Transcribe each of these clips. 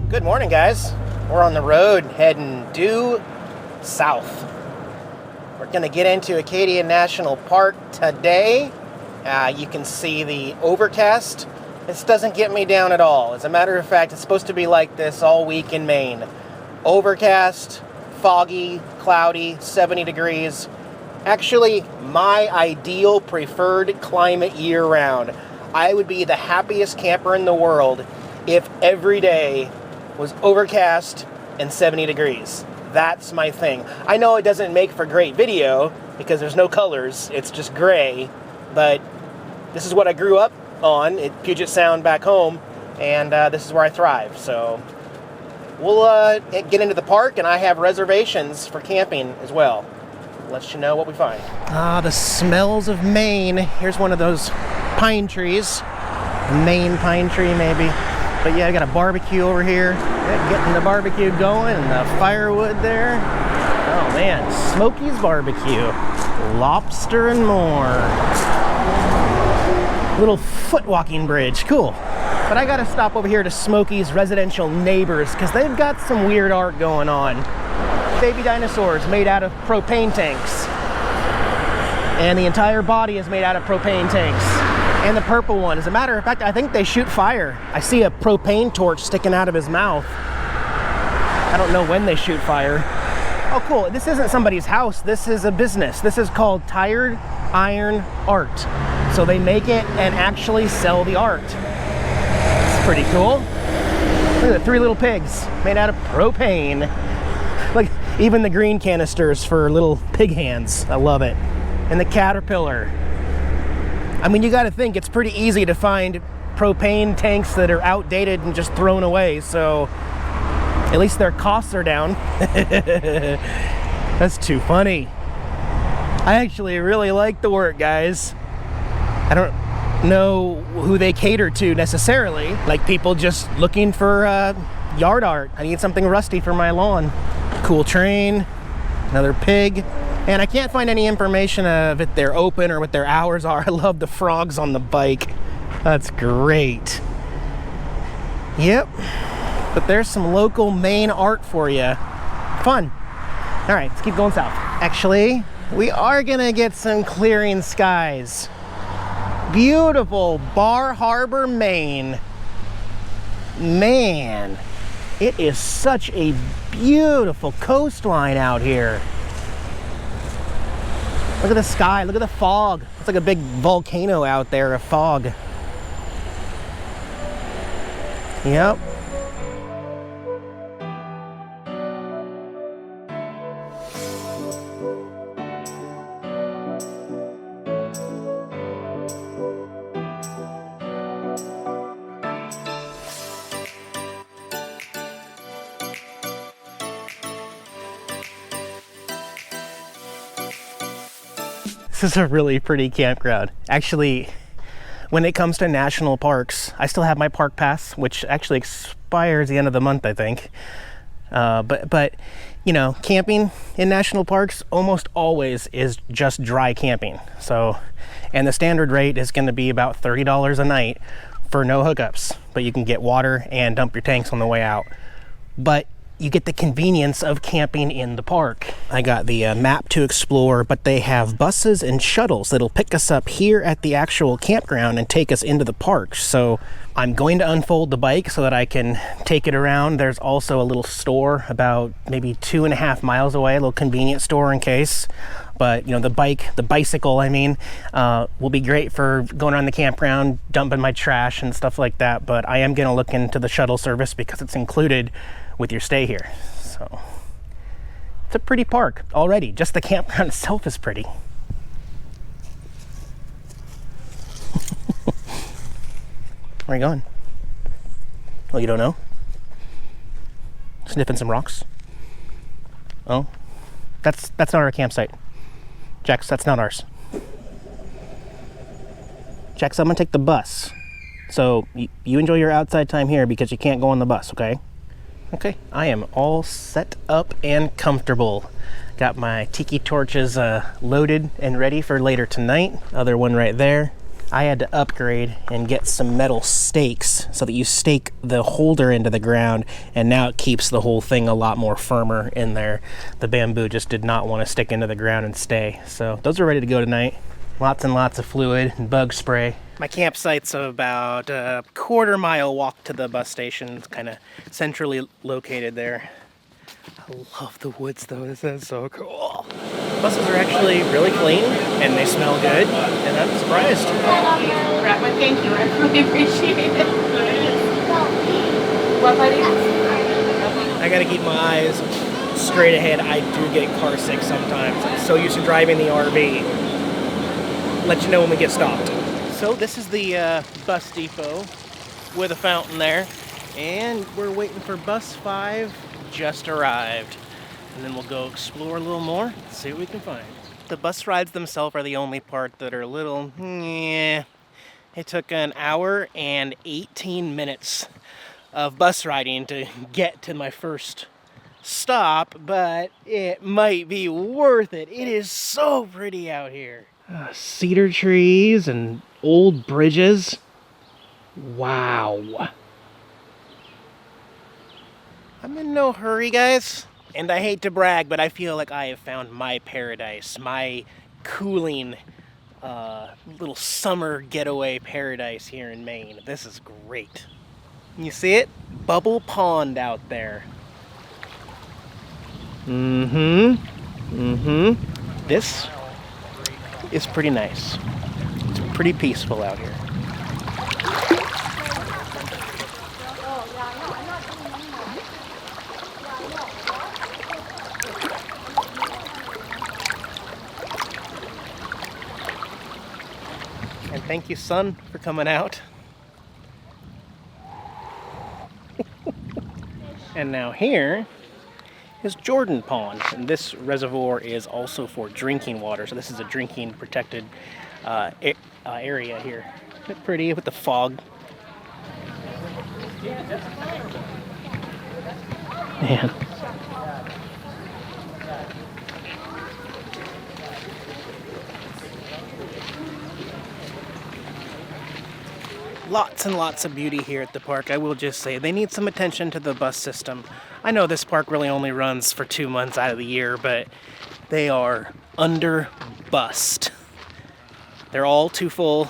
Good morning, guys. We're on the road heading due south. We're going to get into Acadia National Park today. You can see the overcast. This doesn't get me down at all. As a matter of fact, it's supposed to be like this all week in Maine. Overcast, foggy, cloudy, 70 degrees. Actually, my ideal preferred climate year-round. I would be the happiest camper in the world if every day was overcast and 70 degrees. That's my thing. I know it doesn't make for great video because there's no colors, it's just gray, but this is what I grew up on at Puget Sound back home, and this is where I thrive. So we'll get into the park, and I have reservations for camping as well. Let you know what we find. Ah, the smells of Maine. Here's one of those pine trees. A Maine pine tree, maybe. But yeah, I got a barbecue over here. Getting the barbecue going and the firewood there. Oh man, Smokey's Barbecue. Lobster and more. Little foot walking bridge, cool. But I gotta stop over here to Smokey's Residential Neighbors because they've got some weird art going on. Baby dinosaurs made out of propane tanks. And the entire body is made out of propane tanks. And the purple one. As a matter of fact, I think they shoot fire. I see a propane torch sticking out of his mouth. I don't know when they shoot fire. Oh, cool. This isn't somebody's house. This is a business. This is called Tired Iron Art. So they make it and actually sell the art. It's pretty cool. Look at the 3 little pigs made out of propane. Like, even the green canisters for little pig hands. I love it. And the caterpillar. I mean, you got to think it's pretty easy to find propane tanks that are outdated and just thrown away, so at least their costs are down. That's too funny. I actually really like the work, guys. I don't know who they cater to necessarily, like people just looking for yard art. I need something rusty for my lawn. Cool train, another pig. And I can't find any information of if they're open or what their hours are. I love the frogs on the bike. That's great. Yep. But there's some local Maine art for you. Fun. All right, let's keep going south. Actually, we are gonna get some clearing skies. Beautiful Bar Harbor, Maine. Man, it is such a beautiful coastline out here. Look at the sky, look at the fog. It's like a big volcano out there of fog. Yep. This is a really pretty campground. Actually, when it comes to national parks, I still have my park pass, which actually expires the end of the month, I think. But you know, camping in national parks almost always is just dry camping. So, and the standard rate is going to be about $30 a night for no hookups, but you can get water and dump your tanks on the way out. But you get the convenience of camping in the park. I got the map to explore, but they have buses and shuttles that'll pick us up here at the actual campground and take us into the park. So I'm going to unfold the bike so that I can take it around. There's also a little store about maybe 2.5 miles away, a little convenience store in case. But you know, the bicycle, I mean, will be great for going around the campground, dumping my trash and stuff like that. But I am gonna look into the shuttle service because it's included with your stay here. So it's a pretty park already. Just the campground itself is pretty. Where are you going? Oh, you don't know? Sniffing some rocks? Oh, that's not our campsite. Jax, that's not ours. Jax, I'm gonna take the bus. So you enjoy your outside time here because you can't go on the bus, okay? Okay, I am all set up and comfortable. Got my tiki torches loaded and ready for later tonight. Other one right there. I had to upgrade and get some metal stakes so that you stake the holder into the ground, and now it keeps the whole thing a lot more firmer in there. The bamboo just did not want to stick into the ground and stay. So those are ready to go tonight. Lots and lots of fluid and bug spray. My campsite's about a quarter-mile walk to the bus station. It's kind of centrally located there. I love the woods though, this is so cool. Buses are actually really clean and they smell good, and I'm surprised. Thank you, I really appreciate it. What, buddy? I gotta keep my eyes straight ahead. I do get car sick sometimes. I'm so used to driving the RV. Let you know when we get stopped. So this is the bus depot with a fountain there, and we're waiting for bus 5. Just arrived, and then we'll go explore a little more, see what we can find. The bus rides themselves are the only part that are a little It took an hour and 18 minutes of bus riding to get to my first stop, but it might be worth it. It is so pretty out here. Cedar trees and old bridges. Wow. I'm in no hurry, guys, and I hate to brag, but I feel like I have found my paradise, my cooling little summer getaway paradise here in Maine. This is great. You see it? Bubble pond out there. This is pretty nice. It's pretty peaceful out here. And thank you, sun, for coming out. And now here is Jordan Pond, and this reservoir is also for drinking water. So this is a drinking protected area here. Isn't it pretty with the fog? Man. Lots and lots of beauty here at the park. I will just say they need some attention to the bus system. I know this park really only runs for 2 months out of the year, but they are under-bussed. They're all too full,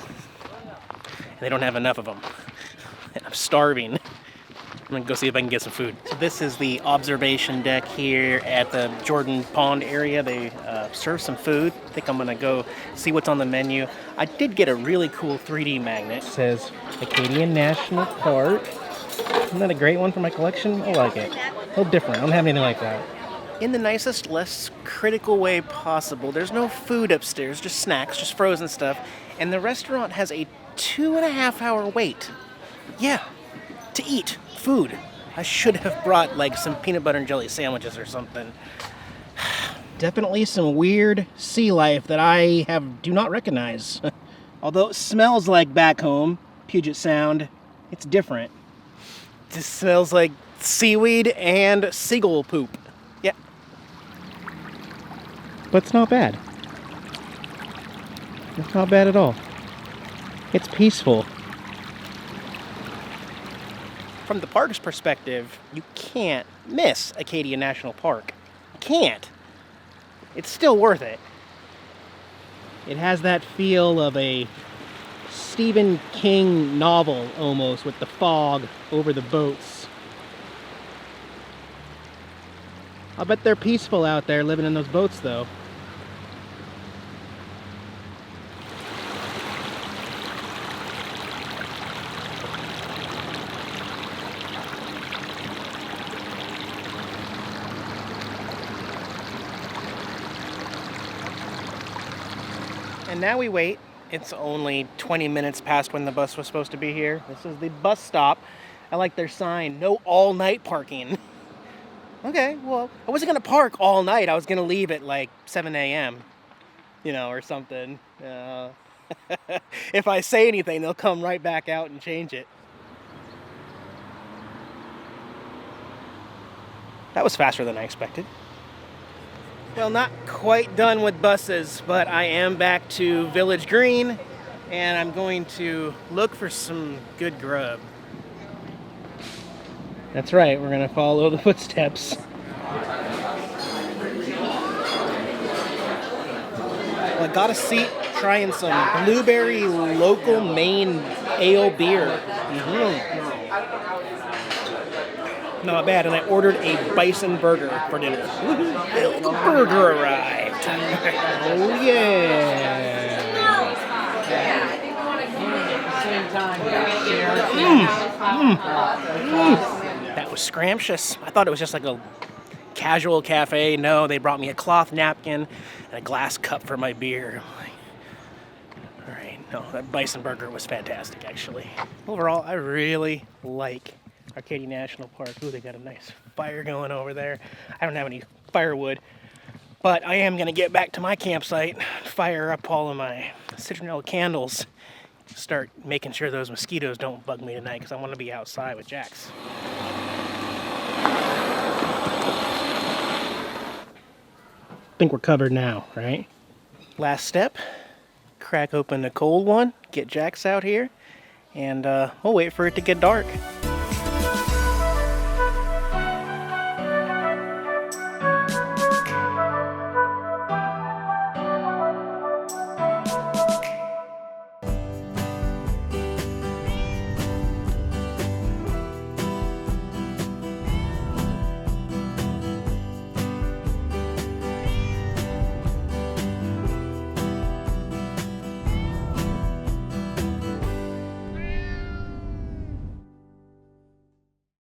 and they don't have enough of them. And I'm starving. I'm gonna go see if I can get some food. So this is the observation deck here at the Jordan Pond area. They serve some food. I think I'm gonna go see what's on the menu. I did get a really cool 3D magnet. It says Acadia National Park. Isn't that a great one for my collection? I like it. A little different. I don't have anything like that. In the nicest, less critical way possible, there's no food upstairs, just snacks, just frozen stuff. And the restaurant has a 2.5-hour wait. Yeah, to eat food. I should have brought like some peanut butter and jelly sandwiches or something. Definitely some weird sea life that I do not recognize. Although it smells like back home, Puget Sound, it's different. It just smells like seaweed and seagull poop. Yeah. But it's not bad. It's not bad at all. It's peaceful. From the park's perspective, you can't miss Acadia National Park. You can't. It's still worth it. It has that feel of a Stephen King novel almost, with the fog over the boats. I'll bet they're peaceful out there living in those boats though. And now we wait. It's only 20 minutes past when the bus was supposed to be here. This is the bus stop. I like their sign, no all-night parking. Okay, well, I wasn't gonna park all night. I was gonna leave at like 7 a.m., you know, or something. If I say anything, they'll come right back out and change it. That was faster than I expected. Well, not quite done with buses, but I am back to Village Green, and I'm going to look for some good grub. That's right, we're gonna follow the footsteps. Well, I got a seat trying some blueberry local Maine ale beer. Not bad, and I ordered a bison burger for dinner. The burger arrived. Oh yeah. That was scrumptious. I thought it was just like a casual cafe. No, they brought me a cloth napkin and a glass cup for my beer. All right, no, that bison burger was fantastic, actually. Overall, I really like Acadia National Park. Ooh, they got a nice fire going over there. I don't have any firewood, but I am gonna get back to my campsite, fire up all of my citronella candles, start making sure those mosquitoes don't bug me tonight because I want to be outside with Jax. I think we're covered now, right? Last step, crack open the cold one, get Jax out here, and we'll wait for it to get dark.